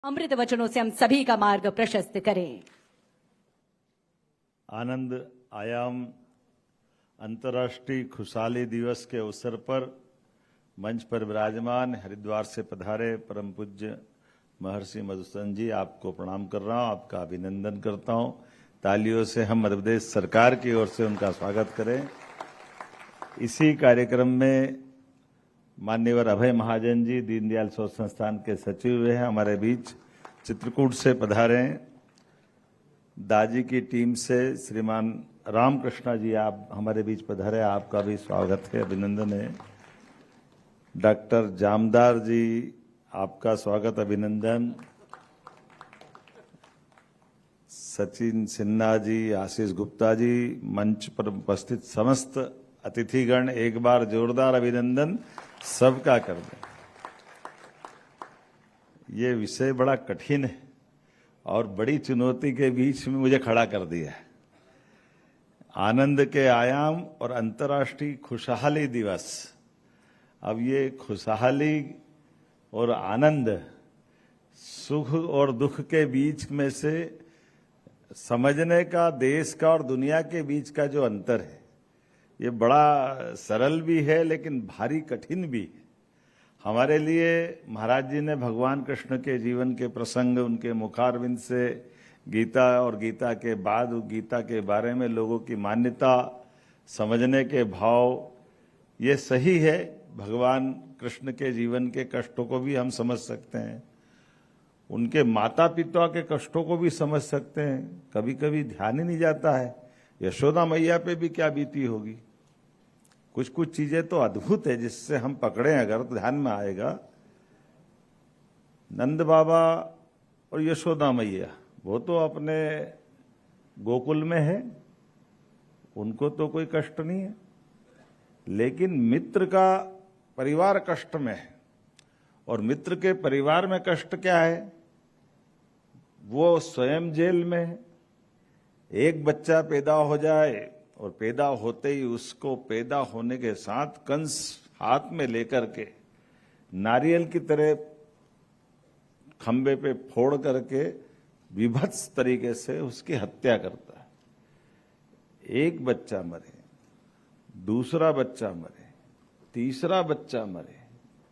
अमृत वचनों से हम सभी का मार्ग प्रशस्त करें। आनंद आयाम अंतर्राष्ट्रीय खुशहाली दिवस के अवसर पर मंच पर विराजमान हरिद्वार से पधारे परम पूज्य महर्षि मधुसूदन जी, आपको प्रणाम कर रहा हूं, आपका अभिनंदन करता हूं। तालियों से हम मध्य प्रदेश सरकार की ओर से उनका स्वागत करें। इसी कार्यक्रम में मान्यवर अभय महाजन जी, दीनदयाल शोध संस्थान के सचिव हुए हैं, हमारे बीच चित्रकूट से पधारे हैं। दाजी की टीम से श्रीमान रामकृष्णा जी, आप हमारे बीच पधारे, आपका भी स्वागत है, अभिनंदन है। डॉक्टर जामदार जी, आपका स्वागत, अभिनंदन। सचिन सिन्हा जी, आशीष गुप्ता जी, मंच पर उपस्थित समस्त अतिथिगण, एक बार जोरदार अभिनंदन सबका कर दें। ये विषय बड़ा कठिन है और बड़ी चुनौती के बीच में मुझे खड़ा कर दिया है। आनंद के आयाम और अंतर्राष्ट्रीय खुशहाली दिवस। अब ये खुशहाली और आनंद, सुख और दुख के बीच में से समझने का, देश का और दुनिया के बीच का जो अंतर है, ये बड़ा सरल भी है लेकिन भारी कठिन भी है। हमारे लिए महाराज जी ने भगवान कृष्ण के जीवन के प्रसंग, उनके मुखारविंद से गीता और गीता के बाद गीता के बारे में लोगों की मान्यता, समझने के भाव, ये सही है। भगवान कृष्ण के जीवन के कष्टों को भी हम समझ सकते हैं, उनके माता पिता के कष्टों को भी समझ सकते हैं। कभी कभी ध्यान ही नहीं जाता है यशोदा मैया पे भी क्या बीती होगी। कुछ कुछ चीजें तो अद्भुत है जिससे हम पकड़े अगर तो ध्यान में आएगा। नंद बाबा और यशोदा मैया, वो तो अपने गोकुल में है, उनको तो कोई कष्ट नहीं है, लेकिन मित्र का परिवार कष्ट में है। और मित्र के परिवार में कष्ट क्या है, वो स्वयं जेल में है। एक बच्चा पैदा हो जाए और पैदा होते ही उसको पैदा होने के साथ कंस हाथ में लेकर के नारियल की तरह खंबे पे फोड़ करके विभत्स तरीके से उसकी हत्या करता है। एक बच्चा मरे, दूसरा बच्चा मरे, तीसरा बच्चा मरे,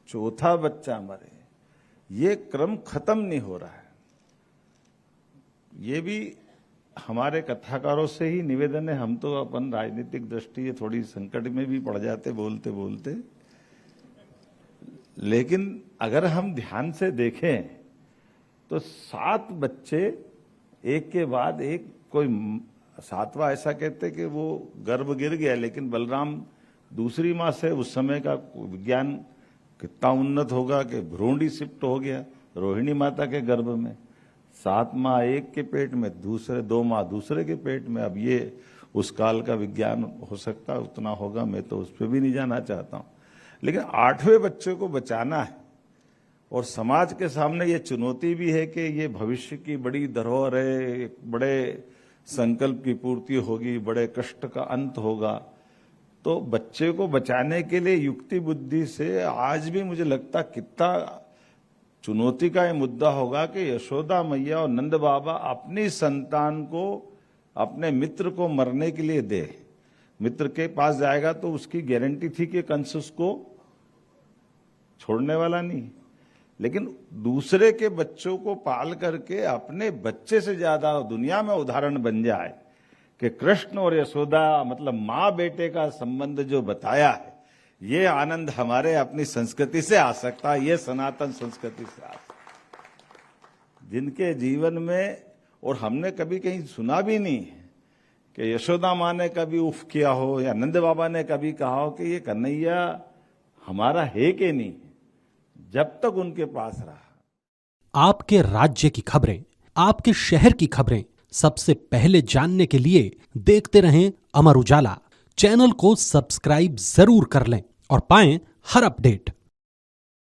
चौथा बच्चा मरे, ये क्रम खत्म नहीं हो रहा है। ये भी हमारे कथाकारों से ही निवेदन है। हम तो अपन राजनीतिक दृष्टि थोड़ी संकट में भी पड़ जाते बोलते बोलते, लेकिन अगर हम ध्यान से देखें तो 7 बच्चे एक के बाद एक, कोई 7वां ऐसा कहते कि वो गर्भ गिर गया, लेकिन बलराम दूसरी माँ से, उस समय का विज्ञान कितना उन्नत होगा कि भ्रूण ही शिफ्ट हो गया रोहिणी माता के गर्भ में। 7 माँ एक के पेट में, दूसरे 2 माँ दूसरे के पेट में। अब ये उस काल का विज्ञान हो सकता है उतना होगा, मैं तो उस पर भी नहीं जाना चाहता हूं। लेकिन 8वें बच्चे को बचाना है और समाज के सामने ये चुनौती भी है कि ये भविष्य की बड़ी धरोहर है, एक बड़े संकल्प की पूर्ति होगी, बड़े कष्ट का अंत होगा। तो बच्चे को बचाने के लिए युक्ति बुद्धि से आज भी मुझे लगता कितना चुनौती का ये मुद्दा होगा कि यशोदा मैया और नंद बाबा अपनी संतान को, अपने मित्र को मरने के लिए दे। मित्र के पास जाएगा तो उसकी गारंटी थी कि कंस उसको छोड़ने वाला नहीं, लेकिन दूसरे के बच्चों को पाल करके अपने बच्चे से ज्यादा दुनिया में उदाहरण बन जाए कि कृष्ण और यशोदा, मतलब माँ बेटे का संबंध जो बताया है, ये आनंद हमारे अपनी संस्कृति से आ सकता है, ये सनातन संस्कृति से आ सकता है। जिनके जीवन में, और हमने कभी कहीं सुना भी नहीं कि यशोदा माँ ने कभी उफ किया हो या नंद बाबा ने कभी कहा हो कि ये कन्हैया हमारा है कि नहीं, जब तक उनके पास रहा। आपके राज्य की खबरें, आपके शहर की खबरें सबसे पहले जानने के लिए देखते रहें अमर उजाला। चैनल को सब्सक्राइब जरूर कर लें और पाएं हर अपडेट।